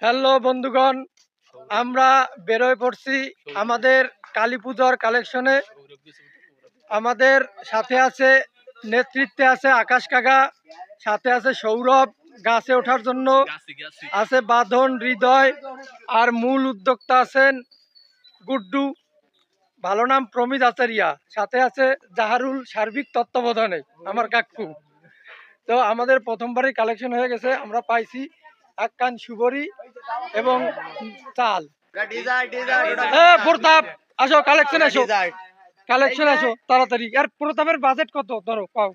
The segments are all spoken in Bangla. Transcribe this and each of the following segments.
হ্যালো বন্ধুগণ, আমরা বেরোয় পড়ছি আমাদের কালী পূজার কালেকশনে। আমাদের সাথে আছে, নেতৃত্বে আছে আকাশ কাকা, সাথে আছে সৌরভ, গাছে ওঠার জন্য আছে বাঁধন, হৃদয়, আর মূল উদ্যোক্তা আছেন গুড্ডু, ভালো নাম প্রমিত আচারিয়া, সাথে আছে জাহারুল, সার্বিক তত্ত্বাবধানে আমার কাকু। তো আমাদের প্রথমবারই কালেকশন হয়ে গেছে, আমরা পাইছি এক কান সুবরি এবং চাল। প্রতাপ আসো, কালেকশন আসো, কালেকশন আসো তাড়াতাড়ি। আর প্রতাপের বাজেট কত ধরো পাও?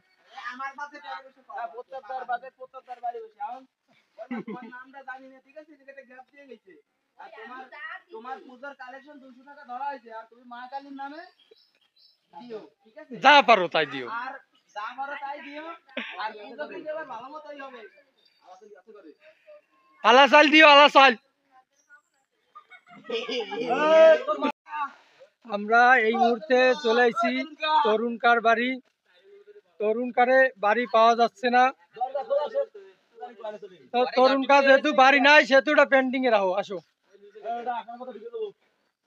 যা পারো তাই দিও। আলা চাল দিও, আলা চাল। আমরা এই মুহূর্তে চলে আইছি তরুণকার বাড়ি। তরুণকারে বাড়ি পাওয়া যাচ্ছে না, তো তরুণকার যেহেতু বাড়ি নাই সেহেতু এটা পেন্ডিং এ রাখো। আসো।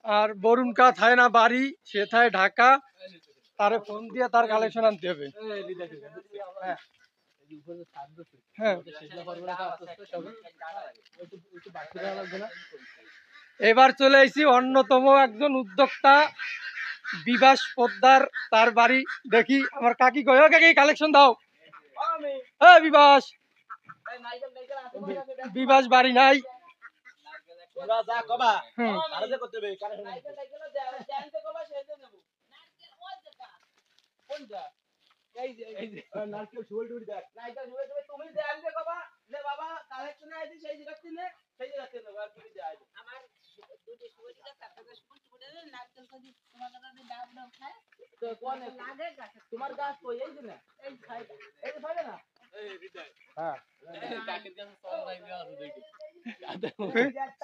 আর বরুণকা থায় না বাড়ি, সে থায় ঢাকা, তারে ফোন দিয়ে তার কালেকশন আনতে হবে। হ্যাঁ, এবার চলে আইছি অন্যতম একজন উদ্যোক্তা বিভাস পোদ্দার, তার বাড়ি। দেখি আমার কাকি কয়, ও কাকি কালেকশন দাও। হ্যাঁ বিভাস, বিভাস বাড়ি নাই।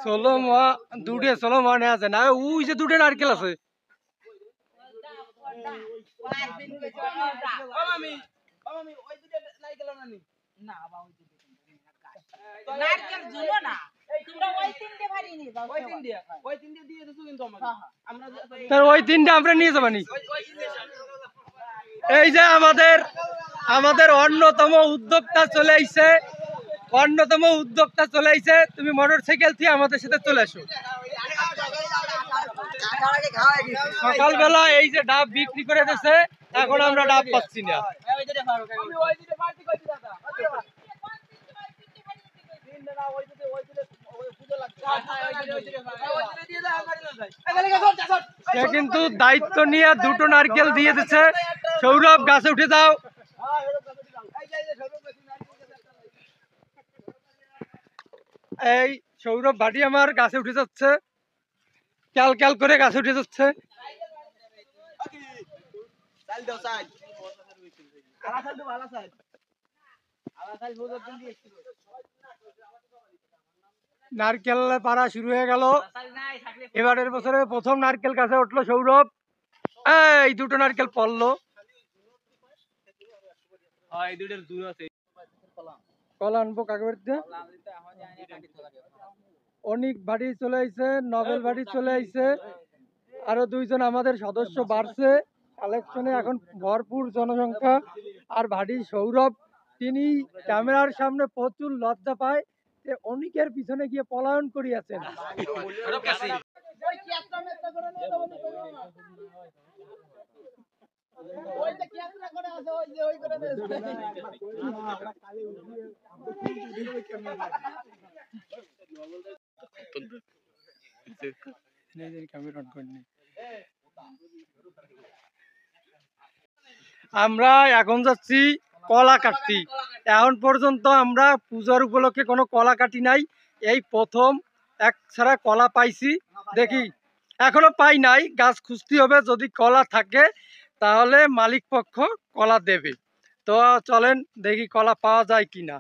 চলো মা, দুটে চলো মানে আছে না, ওই যে দুটে নারকেল আছে। ওই তিনটা আমরা নিয়ে যাবানি। এই যে আমাদের অন্যতম উদ্যোক্তা চলে আইছে, অন্যতম উদ্যোক্তা চলে আইছে। তুমি মোটর সাইকেল দিয়ে আমাদের সাথে চলে আসো। সকালবেলা এই যে ডাব বিক্রি করে দিচ্ছে, এখন আমরা ডাব পাচ্ছি না। সে কিন্তু দায়িত্ব নিয়ে দুটো নারকেল দিয়ে দিচ্ছে। সৌরভ গাছে উঠে যাও। এই সৌরভ ভাটি আমার গাছে উঠে যাচ্ছে, ক্যাল ক্যাল করে গাছে উঠে যাচ্ছে। নারকেল পাড়া শুরু হয়ে গেল। এবারের বছরে প্রথম নারকেল গাছে উঠলো সৌরভ। এই দুটো নারকেল পড়লো। কলা আনবো কাকে বাড়িতে? অনেক বাড়ি চলে আইছে, নভেল বাড়ি চলে আইছে, আরো দুইজন আমাদের সদস্য বাড়ছে কালেকশনে। এখন ভরপুর জনসংখ্যা। আর ভাটি সৌরভ, তিনি ক্যামেরার সামনে প্রচুর লজ্জা পায়, অনেকের পিছনে গিয়ে পলায়ন করিয়াছেন। আমরা এখন যাচ্ছি কলা কাটতে। এখন পর্যন্ত আমরা পূজার উপলক্ষে কোনো কলা কাটি নাই, এই প্রথম এক ছাড়া কলা পাইছি। দেখি, এখনো পাই নাই, গাছ খুঁজতে হবে, যদি কলা থাকে তাহলে মালিক পক্ষ কলা দেবে। তো চলেন দেখি কলা পাওয়া যায় কিনা।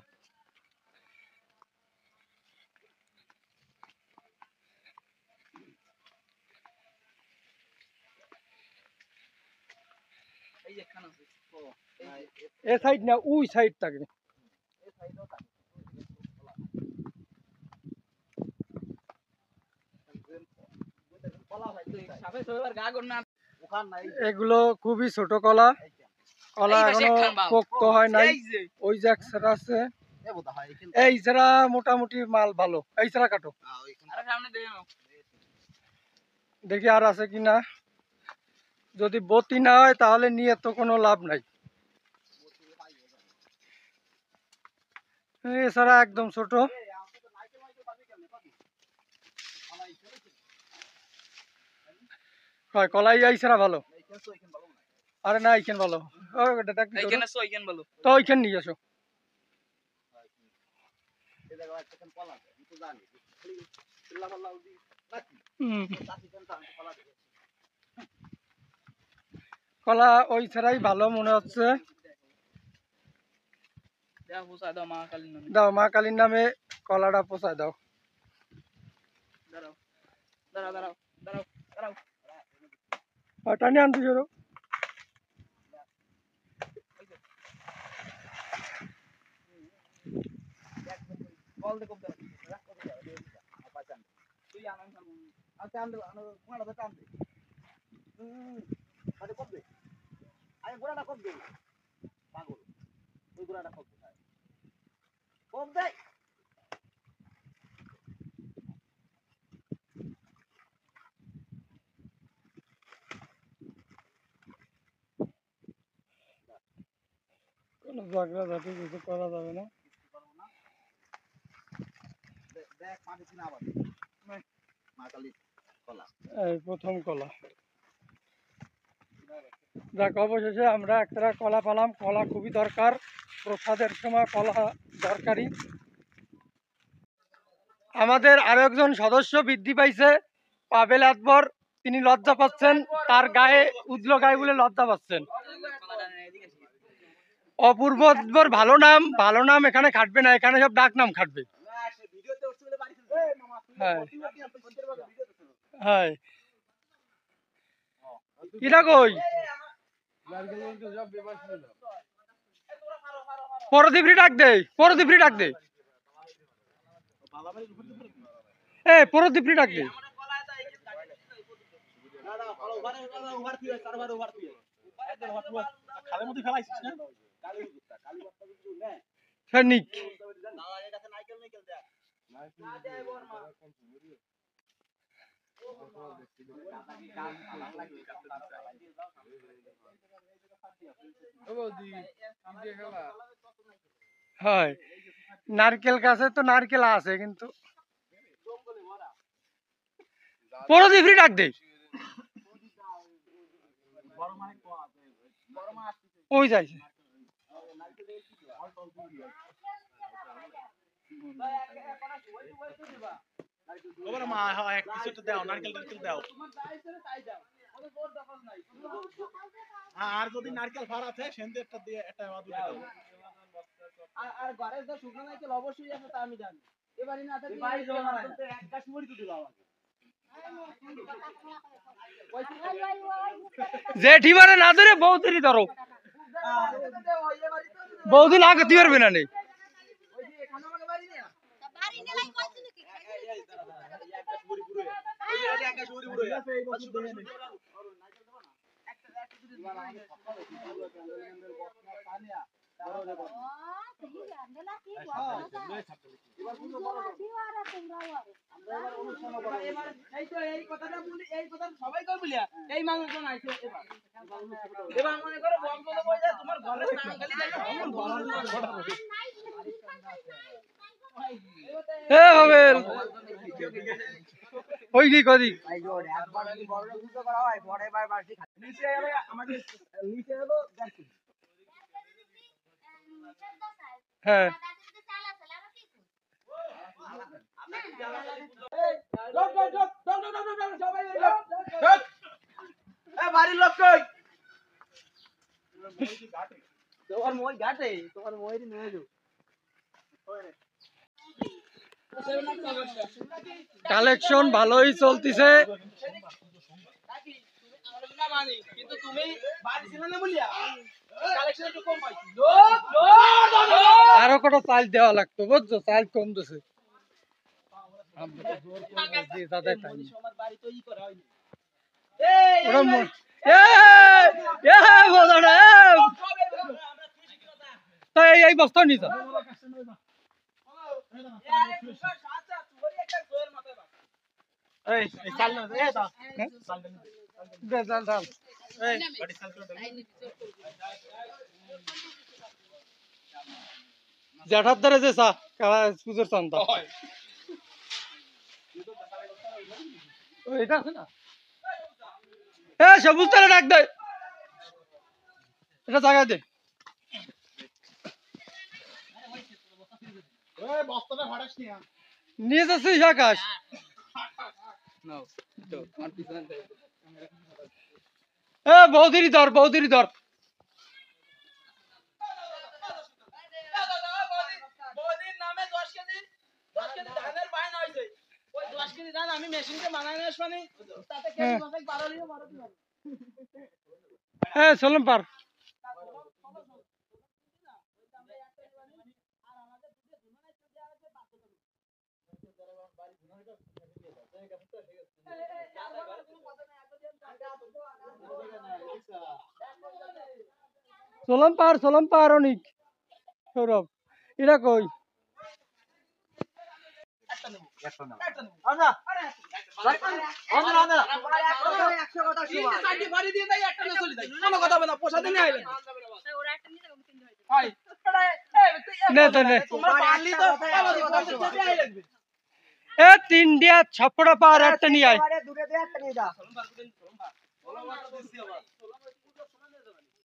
এ সাইড না, ওই সাইড থাকে। এগুলো খুবই ছোট কলা, কলা এখনো পোক্ত হয় নাই। ওই যে একসাথে আছে, এই ছাড়া মোটামুটি মাল ভালো। এই ছাড়া কাটো, দেখি আর আছে কিনা। যদি বতি না হয় তাহলে নিয়ে তো কোনো লাভ নাই, এছাড়া একদম ছোট। হয় কলাই এই ছাড়া ভালো। আরে না এইখান ভালো, তো ওইখান নিয়ে আসো। কলা ওই ছাড়াই ভালো মনে হচ্ছে। দাও মা কালীর নামে কলাটা পোষায় দাও। টানি আনতে চলো। কোনো ঝগড়া ঝাঁটি কিছু করা যাবে না। এই প্রথম কলা। যাক, অবশেষে আমরা একটা কলা পেলাম। কলা খুবই দরকার, প্রসাদের সময় কলা দরকারি। আমাদের আরো একজন সদস্য বৃদ্ধি পাইছে, পাবেল আকবর। তিনি লজ্জা পাচ্ছেন, তার গায়ে উজলো গায়ে বলে লজ্জা পাচ্ছেন। অপূর্ব ভালো নাম, ভালো নাম এখানে খাটবে না, এখানে সব ডাক নাম খাটবে। হ্যাঁ হ্যাঁ, কিরা কই পরদীপরি ডাক দে, পরদীপরি ডাক দে, এ পরদীপরি ডাক দে। সৈনিক হয়, নারকেল গাছে তো নারকেল আছে, কিন্তু পরদীপরি ডাক দে। ওই যাইছে। আর যদি নারকেল ফার আছে সেন্তে একটা দিয়ে একটা দুটো দাও। আর ঘরে তো শুকনো নারকেল অবশ্যই আছে, তা আমি জানি। এবারে না থাকে ভাই জমা করতে এক গাছ মুড়ি তো দিলাম আমাকে। জেঠি মানে না ধরে বৌদিরই ধরো, বৌদি না করতে পারবে না নেই। ওই কি কদি হ্যাঁ বাড়ির লোক কই? তোমার মই ঘাটে, তোমার মইরি নিয়ে যাও। কালেকশন ভালোই চলতেছে। কিন্তু তুমি বাড়ি ছিল না বলিয়া কালেকশন একটু কম পাইছি। আরো কটা চাল দেওয়া লাগতো, বুঝছো, চাল কম দিছে। বাড়ি তো ই করা হয়নি। ওরা মজাটা তো এই বস্তা নিয়ে যা জ্যাঠার দ্বারা যে চা পুজোর চান্দা এটা আছে না সবুজ তারা ডাক দে এটা জায়গা দে নিয়ে যাচ্ছিস আকাশ বৌদিরই ধর বৌদিরই ধর আমি মেশিনকে বানাই না শুনি তাতে কেজি মাসে 12 লিও মারতে পারি চলুন পার চলম পার অনেক সৌরভ এটা কই তিনটা ছপড়া পার একটা নিয়ে আয়